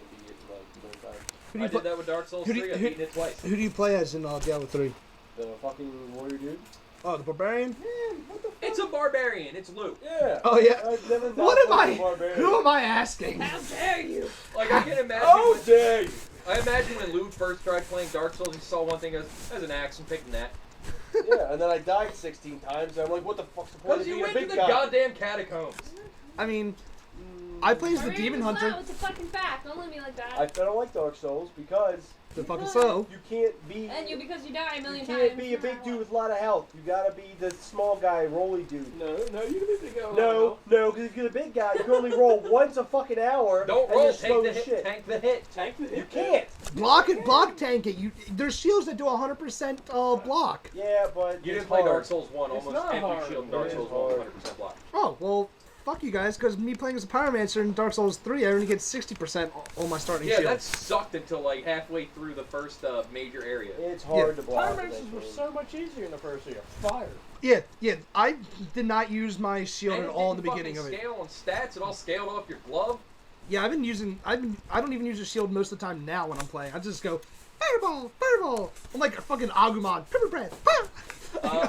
like time. Who do I you did play? that with Dark Souls who do 3. you- I've who- beaten it twice. Who do you play as in Diablo 3? The fucking warrior dude. Oh, the barbarian. Man, what the fuck? It's a barbarian. It's Luke. Yeah. Oh yeah. I've never not What am played I? the barbarian. Who am I asking? How dare you? Like I can imagine. Oh, when, dare you! I imagine when Luke first tried playing Dark Souls, he saw one thing as an axe and picked that. Yeah, and then I died 16 times, and I'm like, what the fuck's the point Because of you being a went to big the guy? goddamn catacombs. I mean, I play as the Hurry demon up and hunter. slow, it's a fucking fact. Don't let me like that. I don't like Dark Souls because The fucking slow. you can't be. And you because you die a You million times. can't be a big dude with a lot of health. You gotta be the small guy, rolly dude. No, you need to go. No, because if you're the big guy, you can only roll once a fucking hour. Don't and roll. you're slow Take the as hit. shit. Tank the hit. Tank the You can't. Block tank it. There's shields that do 100% block. Yeah, but You it's didn't play hard. Dark Souls 1. It's Almost not every hard. shield in Dark It is Souls hard. 1 100% block. Oh well, fuck you guys, because me playing as a Pyromancer in Dark Souls 3, I only get 60% on my starting Yeah, shield. that sucked until like halfway through the first major area. It's hard Yeah. to block. Pyromancers were so much easier in the first year. Fire. Yeah, I did not use my shield And at it all in the didn't beginning of fucking it. scale on stats. It all scaled off your glove. Yeah, I don't even use the shield most of the time now when I'm playing. I just go, Fireball! I'm like a fucking Agumon, Pepper Breath!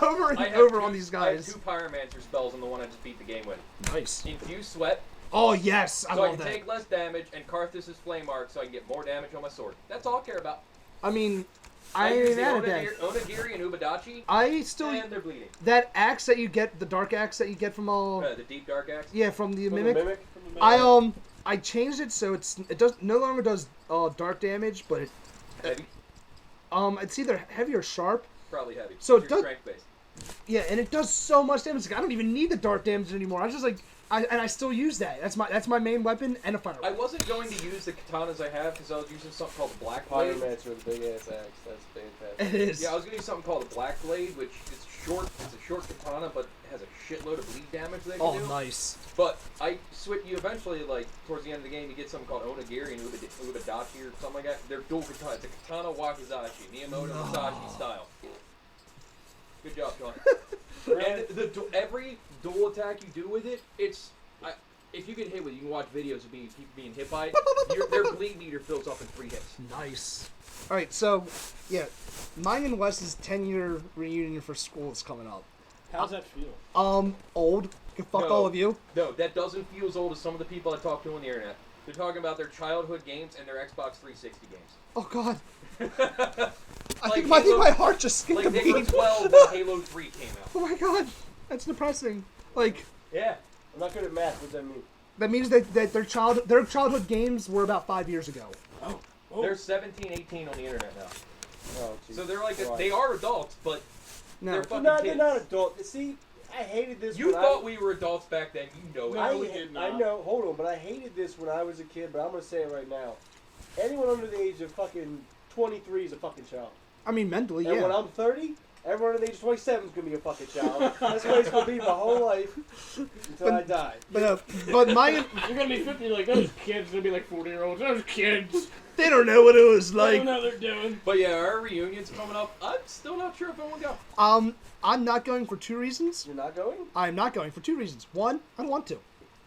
Over and I have over two- on these I have guys. 2 Pyromancer spells on the one I just beat the game with. Nice. Infuse Sweat, Oh, yes, I so I love can that. take less damage, and Karthus' Flame Arc, so I can get more damage on my sword. That's all I care about. I mean, I use ain't the mad at that. Onigiri and Ubadachi, I still... and they're bleeding. That axe that you get, the dark axe that you get from all... The Deep Dark Axe. Yeah, from the From the Mimic. Mimic? I changed it so it does no longer does dark damage, but Heavy? it's either heavy or sharp. Probably heavy. So It's it your does- strength based. Yeah, and it does so much damage. Like, I don't even need the dark damage anymore. I just like I still use that. That's my main weapon and a fire. I wasn't going to use the katanas I have because I was using something called the Black Blade. Pyromancer with a big ass axe. That's fantastic. It is. Yeah, I was going to use something called the Black Blade, which is short. It's a short katana, but has a shitload of bleed damage they can Oh, do. nice. But I switch. You eventually, like towards the end of the game, you get something called Onigiri and Ubadachi or something like that. They're dual katana. It's a katana wakizashi, Miyamoto Musashi style. Good job, Sean. And every dual attack you do with it, if you get hit with it, you can watch videos of people being hit by it. Their bleed meter fills up in 3 hits. Nice. All right, so yeah, mine and Wes's 10-year reunion for school is coming up. How's that feel? Old. Fuck No. all of you. No, that doesn't feel as old as some of the people I talk to on the internet. They're talking about their childhood games and their Xbox 360 games. Oh God. I Like think Halo- my heart just skipped Like a they were beat. 12 when Halo 3 came out. Oh my God, that's depressing. Like Yeah. I'm not good at math. What does that mean? that means that their childhood games were about 5 years ago. Oh. They're 17, 18 on the internet now. Oh, geez. So they're like, Right. they are adults, but No. they're They're fucking not, kids. they're not adult. See, I hated this. You when thought we were adults back then, you know it. No, we did not. I know. Hold on, but I hated this when I was a kid. But I'm gonna say it right now. Anyone under the age of fucking 23 is a fucking child. I mean mentally, And when yeah. I'm 30, everyone under the age of 27 is gonna be a fucking child. That's what it's gonna be my whole life until I die. But my You're gonna be 50, like, those kids are gonna be like 40-year-olds. Those kids. they don't know what it was They like. don't know what they're doing. But yeah, our reunion's coming up. I'm still not sure if I want to go. I'm not going for 2 reasons. You're not going? I'm not going for 2 reasons. One, I don't want to.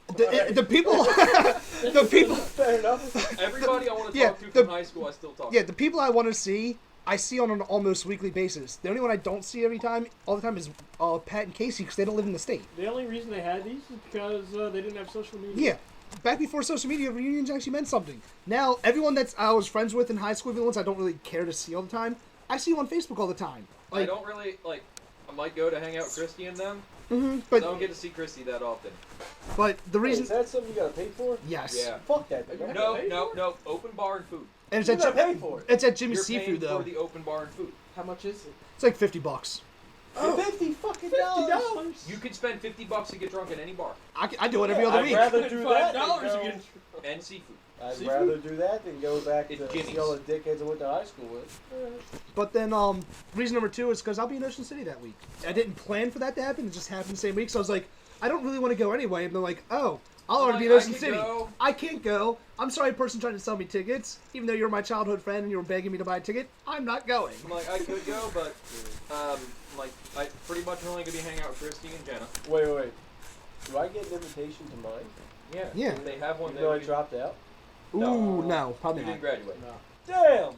The people, the people, Fair enough. Everybody I want to Yeah, talk to the- from high school, I still talk yeah, to. the people I want to see, I see on an almost weekly basis. The only one I don't see all the time is Pat and Casey because they don't live in the state. The only reason they had these is because they didn't have social media. Yeah, back before social media, reunions actually meant something. Now, everyone that's I was friends with in high school, even the ones I don't really care to see all the time, I see them on Facebook all the time. I Like, don't really, like, I might go to hang out with Christy and them. but I don't get to see Christy that often. the Wait, reason, is that something you gotta pay for? yes, Yeah. Fuck that. Dude. No, open bar and food. and it's You at gotta pay for it. it's at Jimmy's You're Seafood paying though. for the open bar and food. How much is it? It's like $50. $50 fucking dollars. You could spend $50 to get drunk at any bar I do it every other I'd week. rather do that. $5 than again. and seafood. I'd Seafood? rather do that than go back It's to Jimmy's. see all the dickheads I went to high school with. But then, reason number 2 is because I'll be in Ocean City that week. I didn't plan for that to happen. It just happened the same week. So I was like, I don't really want to go anyway. And they're like, oh, I'll already be in I Ocean could City. go. I can't go. I'm sorry, person trying to sell me tickets. Even though you're my childhood friend and you were begging me to buy a ticket, I'm not going. I'm like, I could go, but like, I pretty much only gonna be hanging out with Christy and Jenna. Wait. Do I get an invitation to mine? Yeah. Yeah. They have one Even though I that dropped out? Ooh, No. no, you probably didn't not. graduate. No. Damn!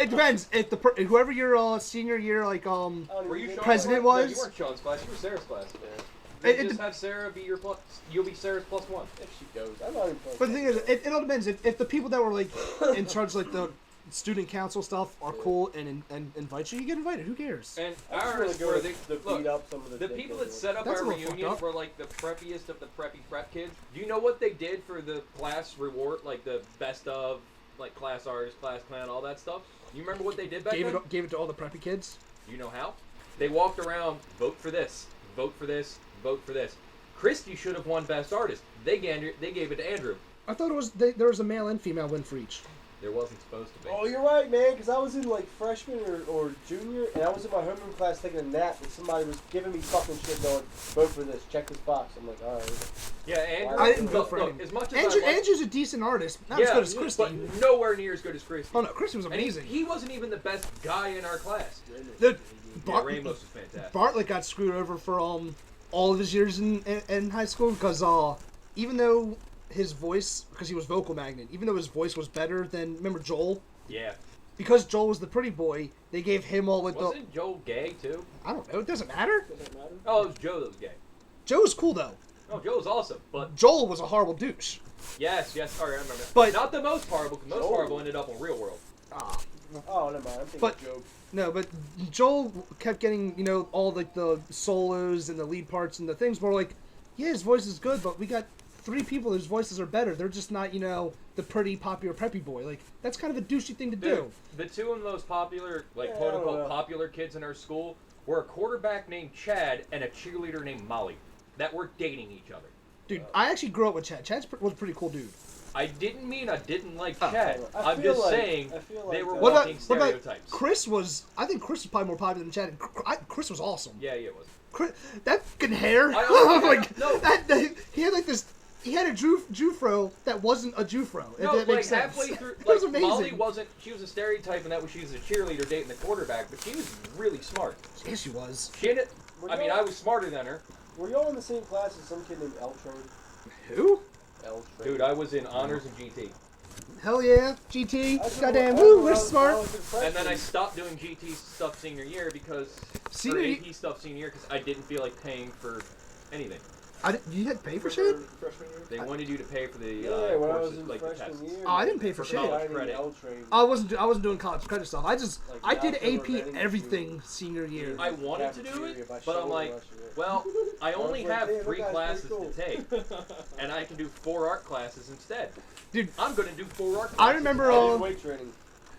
It depends. If whoever your senior year, like I don't Were even you get Sean's President class? No, was? you weren't Sean's class. You were Sarah's class. Yeah. You It- just have Sarah be your plus. You'll be Sarah's +1. If she goes. I'm not even But the thing is, it all depends. If the people that were like in charge, like the student council stuff, are cool and invite you, you get invited. Who cares? And I just ours wanna go were to beat look. up some of The dickheads people that who- set up That's our a little fucked reunion up. were like the preppiest of the preppy prep kids. Do you know what they did for the class reward, like the best of, like class artist, class clown, all that stuff? You remember what they did back then? Gave it to all the preppy kids. You know how? They walked around, vote for this, vote for this, vote for this. Christy should have won best artist. They gave it to Andrew. I thought it was there was a male and female win for each. There wasn't supposed to be. Oh, you're right, man. Because I was in like freshman or junior, and I was in my homeroom class taking a nap, and somebody was giving me fucking shit going, vote for this, check this box. I'm like, all right. Yeah, Andrew. I didn't vote look, for look, him. as much as Andrew, I like, Andrew's a decent artist. Not as yeah, good as Christy. but nowhere near as good as Christy. Oh no, Christy was And amazing. he wasn't even the best guy in our class. The Yeah, Ramos was fantastic. Bartlett got screwed over for all of his years in high school because even though his voice, because he was vocal magnet, even though his voice was better than, remember Joel, Yeah. because Joel was the pretty boy, they gave him all like the, Wasn't Joel gay too? I don't know, it doesn't matter. Doesn't matter. Oh, it was Joe that was gay. Joe was cool though. Oh, Joe was awesome, but Joel was a horrible douche. yes, all right, I remember. But- not the most horrible. 'Cause most Joel. horrible ended up on Real World. Ah, Oh, never mind. I'm thinking But- Job. no, but Joel kept getting, all like the solos and the lead parts and the things where like, yeah, his voice is good, but we got 3 people whose voices are better. They're just not, the pretty popular preppy boy. Like, that's kind of a douchey thing to do. Dude, the two most popular, like Yeah, quote I don't unquote know. popular kids in our school were a quarterback named Chad and a cheerleader named Molly that were dating each other. Dude, I actually grew up with Chad. Was a pretty cool dude. I didn't mean I didn't like Oh. Chad. I I'm feel just like- saying I feel they like, were uh, What walking about stereotypes. Chris? I think Chris was probably more popular than Chad. Chris was awesome. Yeah, it was. Chris, that fucking hair. I also- like no. he had like this. He had a Jufro that wasn't a Jufro. If No, that like makes sense. halfway through, That was like amazing. Molly wasn't. She was a stereotype, and that was she was a cheerleader dating the quarterback, but she was really smart. Yeah, she was. She ended. Were I mean, y'all- I was smarter than her, Were y'all in the same class as some kid named L Train? Who? L Train. dude. I was in honors and GT, Hell yeah, GT. I just Goddamn, remember woo, when we're I was- smart. I was in freshman. and then I stopped doing GT stuff senior year because Senior or ye- AP stuff senior year because I didn't feel like paying for anything. You had to pay for shit? Freshman year. They wanted you to pay for the Yeah, when I was courses, in like the freshman tests. year. Oh, I didn't pay for For shit. college I named credit. L Train. I wasn't doing college credit stuff. I Like, did not AP preventing everything you. senior year. I wanted to do Cafeteria it, by but I'm shoulder like, rushing it. well, I only was like, have damn, 3 that guy's classes pretty to take, and I can do 4 art classes instead. Dude, I'm gonna do 4 art classes. I remember, I did weight training.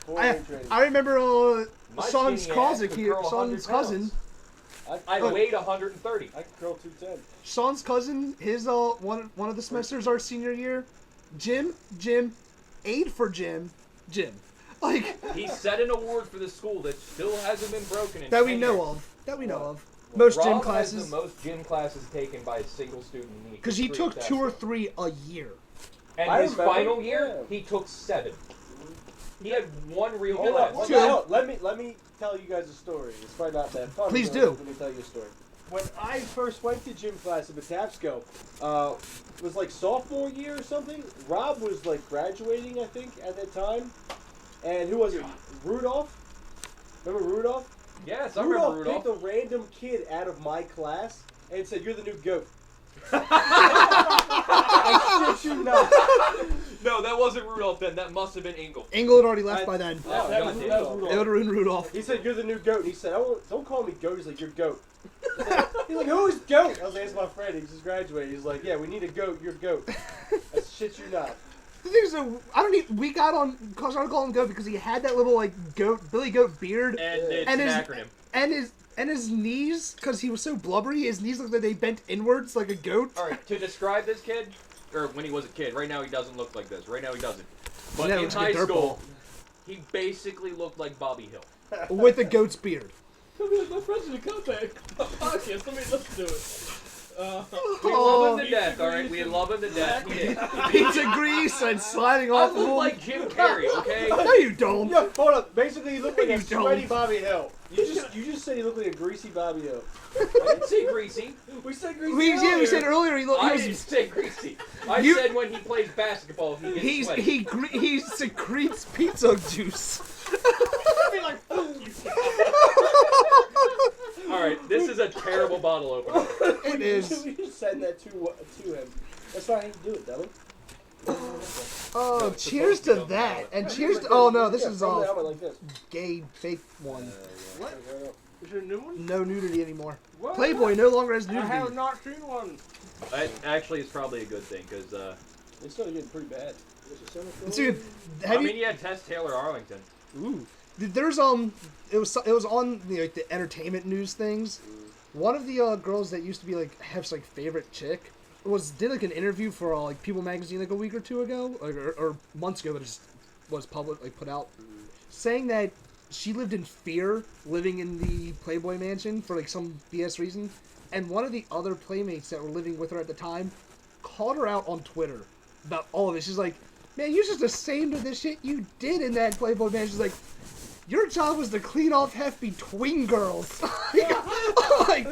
I Weight training. remember My Sean's skinny ass cousin could here, curl 100 Sean's cousin. pounds. I I weighed 130. I can curl 210. Sean's cousin, his one of the semesters our senior year, Jim, aid for Jim. Like He set an award for the school that still hasn't been broken in that we 10 know years. of. That we know of. Most Rob gym has classes. the most gym classes taken by a single student. Because he took 2 or 3 a year. And I his remember, final year, yeah. he took 7. He had 1 real Hold class. on. Two. Let me tell you guys a story. It's probably not that fun. Please but do. Let me tell you a story. When I first went to gym class at Batapsco, it was like sophomore year or something. Rob was like graduating, I think, at that time. And who was it? Rudolph? Remember Rudolph? Yes, I remember Rudolph. picked a random kid out of my class and said, "You're the new goat." I shit you not. No, that wasn't Rudolph then. That must have been Engel. Engel had already left by then. Oh, That was goddamn. Rudolph. It would have been Rudolph. He said, "You're the new goat." And he said, "Don't call me goat." He's like, "You're goat." He's like, "Who is goat?" I was like, "It's my friend. He just graduated." He's like, "Yeah, we need a goat. You're goat." That's shit you not. The thing is, I don't even. We got on. Cause I call him Goat because he had that little like Billy Goat beard, And it's And an his- acronym. and his knees, because he was so blubbery, his knees looked like they bent inwards like a goat. All right, to describe this kid, or when he was a kid, right now he doesn't look like this. Right now he doesn't. But No, in it's like a high dirt school, ball. he basically looked like Bobby Hill. With a goat's beard. My friends in the contact podcast. Let me listen to it. We Oh. love him to death, all right? We love him to death. He did. Pizza grease and sliding I off of look him. like Jim Carrey, okay? No, you don't. Yeah, hold up. Basically, he looked like You a don't. sweaty Bobby Hill. You just said he looked like a greasy Bobby Hill. I didn't say greasy. We said greasy. We earlier. said earlier he looked. I He didn't was, say greasy. I You- said when he plays basketball, he gets sweaty. he secretes pizza juice. I'd be like, fuck you. All right, this is a terrible bottle opener. It is. We just send that to him. That's not how you do it, dummy. Oh, No, it's cheers supposed to to go that, down. and cheers to. Oh no, this Yeah, is from the all helmet like this. gay fake one. What? Is there a new one? No nudity anymore. What? Playboy no longer has I nudity. have not seen one. Actually, it's probably a good thing because It's started getting pretty bad. Dude, I have mean, you? you had Tess Taylor Arlington. Ooh. There's it was on like the entertainment news things. One of the girls that used to be like Hef's like favorite chick did like an interview for like People magazine like a week or two ago, or months ago, but it's was publicly put out, saying that she lived in fear living in the Playboy Mansion for like some BS reason, and one of the other playmates that were living with her at the time called her out on Twitter about all of it. She's like, "Man, you're just ashamed of the shit you did in that Playboy Mansion." She's like, "Your job was to clean off heft between girls." Like,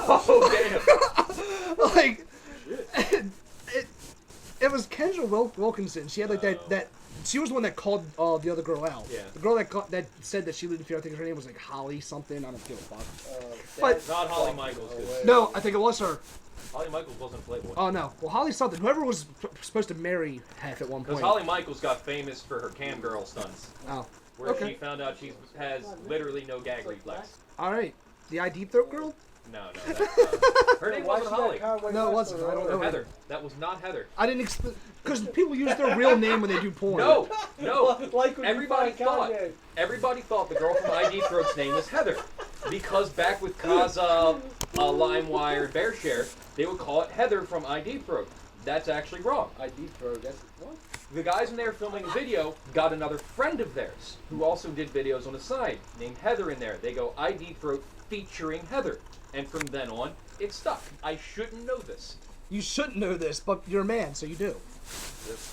Oh damn! like, it was Kendra Wilkinson. She had like that. She was the one that called the other girl out. Yeah. The girl that said that she lived in fear. I think her name was like Holly something. I don't give a fuck. That's But- Not Holly Michaels. 'Cause No, I think it was her. Holly Michaels wasn't a Playboy. Oh no. Well, Holly something. Whoever was supposed to marry Hef at one Because point. Holly Michaels got famous for her cam girl stunts, Oh. where Okay. she found out she has literally no gag reflex. All right. The eye deep throat girl. No, that's, her name Why wasn't she got Holly. Conway No, it West wasn't. on her I don't own? know. Heather. That was not Heather. I didn't explain because people use their real name when they do porn. No, no. Like when Everybody you find thought. Kanye. Everybody thought the girl from ID Throat's name was Heather, because back with Kaza, LimeWire, BearShare, they would call it Heather from ID Throat. That's actually wrong. I deep throat. That's what? The guys when they were filming a video got another friend of theirs who also did videos on the side named Heather in there. They go ID Throat featuring Heather, and from then on it stuck. I shouldn't know this. You shouldn't know this, but you're a man, so you do.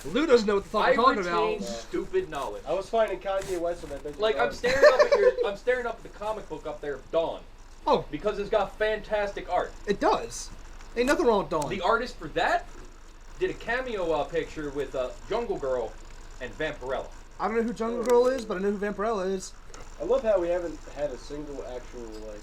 Lou doesn't know what the fuck I I'm talking retain about. stupid knowledge. I was finding Kanye West on that picture. Like I'm staring up at the comic book up there of Dawn Oh, because it's got fantastic art. it does. Ain't nothing wrong with Dawn. The artist for that did a cameo picture with Jungle Girl and Vampirella. I don't know who Jungle Girl is, but I know who Vampirella is. I love how we haven't had a single actual like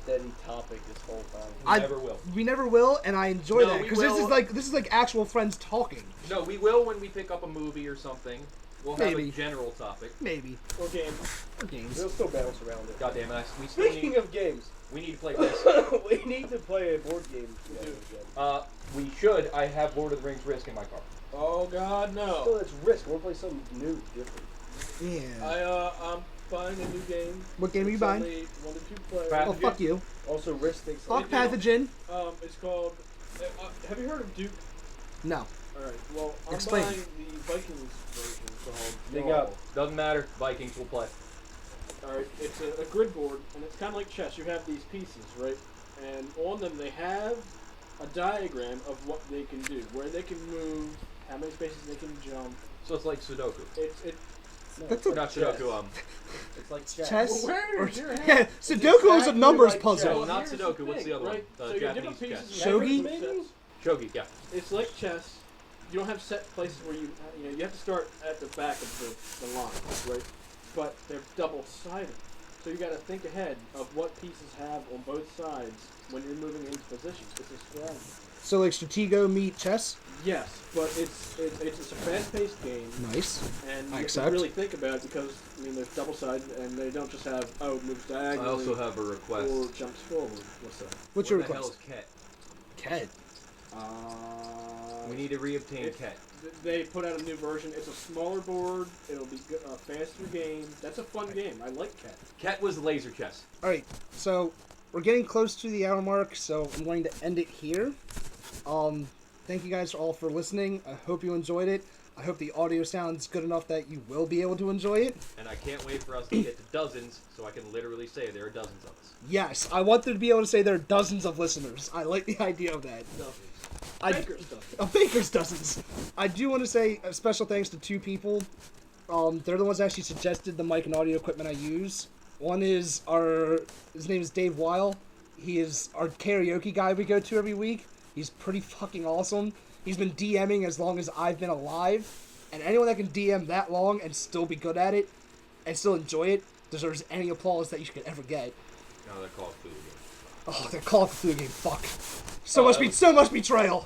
steady topic this whole time. I- Never will. We never will, and I enjoy No, that we because this will. is like actual friends talking. No, we will when we pick up a movie or something. We'll have Maybe. a general topic. Maybe Or games. or games. We'll still bounce around it. God damn it, we still Speaking need, of games, we need to play Risk. we need to play a board game together again. We should. I have Lord of the Rings Risk in my car. Oh God, So no! it's Risk. We'll play something new, different. Yeah. I'm buying a new game. What game are you It's buying? only 1 to 2 players. Pat- Oh, fuck you. Also, Risk takes. Fuck you know- Pathogen. It's called. Have you heard of Duke? No. All right. Well, I'm Explain. buying the Vikings version called. Big Brawl. up. Doesn't matter. Vikings will play. All right. It's a grid board, and it's kind of like chess. You have these pieces, right? And on them they have a diagram of what they can do, where they can move, how many spaces they can jump. So it's like Sudoku. It's No, That's Or not Sudoku. it's like chess. Chess. Well, where Or, is your yeah, head? Sudoku is a exactly numbers like puzzle. No, Well, not here's Sudoku. the What's the thing, other right? one? So you got Japanese different chess. pieces. with Shogi? different sets. Shogi, yeah. It's like chess. You don't have set places where you you have to start at the back of the line, right? But they're double-sided. So you got to think ahead of what pieces have on both sides when you're moving into position. It's a strategy. So like Stratego meet chess. Yes, but it's a fast-paced game, Nice. and you I have accept. to really think about it because there's double-sided, and they don't just have it moves diagonally I also have a request. or jumps forward. What's that? What's your What the hell request? is Ket? Ket. We need to reobtain It's- Ket. They put out a new version. It's a smaller board. It'll be a faster game. That's a fun game. I like Cat. Ket was laser chess. All right. So we're getting close to the hour mark, so I'm going to end it here. Thank you guys all for listening. I hope you enjoyed it. I hope the audio sounds good enough that you will be able to enjoy it. And I can't wait for us to get to dozens so I can literally say there are dozens of us. Yes, I want them to be able to say there are dozens of listeners. I like the idea of that. I, Baker's stuff. Baker's dozens. I do want to say a special thanks to two people. They're the ones that actually suggested the mic and audio equipment I use. One is his name is Dave Weil. He is our karaoke guy we go to every week. He's pretty fucking awesome. He's been DMing as long as I've been alive. And anyone that can DM that long and still be good at it and still enjoy it deserves any applause that you could ever get. No, they're called food games. Oh, they're Call of Cthulhu game. Fuck. So much betrayal.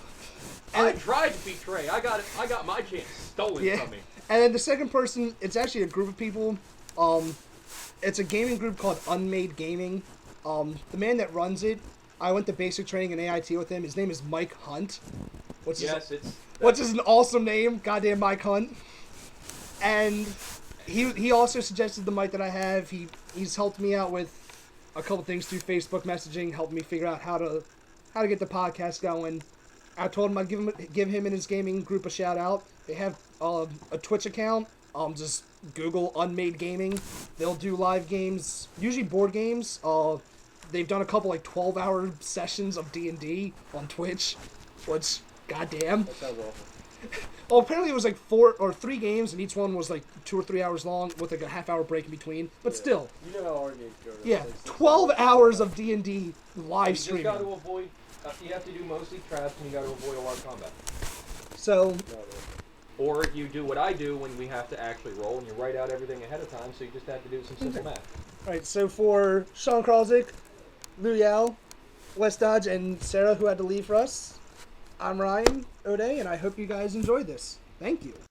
I tried to betray. I got my chance stolen Yeah. from me. And then the second person, it's actually a group of people. It's a gaming group called Unmade Gaming. The man that runs it, I went to basic training in AIT with him. His name is Mike Hunt. Which is an awesome name. Goddamn Mike Hunt. And he also suggested the mic that I have. He's helped me out with a couple things through Facebook messaging, helped me figure out how to get the podcast going. I told him I'd give him and his gaming group a shout out. They have a Twitch account. Just Google Unmade Gaming. They'll do live games, usually board games. They've done a couple like 12-hour sessions of D&D on Twitch, which goddamn. That sounds awful. Oh, apparently it was like 4 or 3 games, and each one was like 2 or 3 hours long with like a half-hour break in between. But Yeah. still, You know how our games go. yeah, It's like 12 hours of D&D live You just streaming. got to avoid. You have to do mostly traps, and you got to avoid a lot of combat. So, no. Or you do what I do when we have to actually roll, and you write out everything ahead of time, so you just have to do some simple math. alright, so for Sean Kralzik, Liu Yao, Wes Dodge, and Sarah, who had to leave for us, I'm Ryan O'Day, and I hope you guys enjoyed this. Thank you.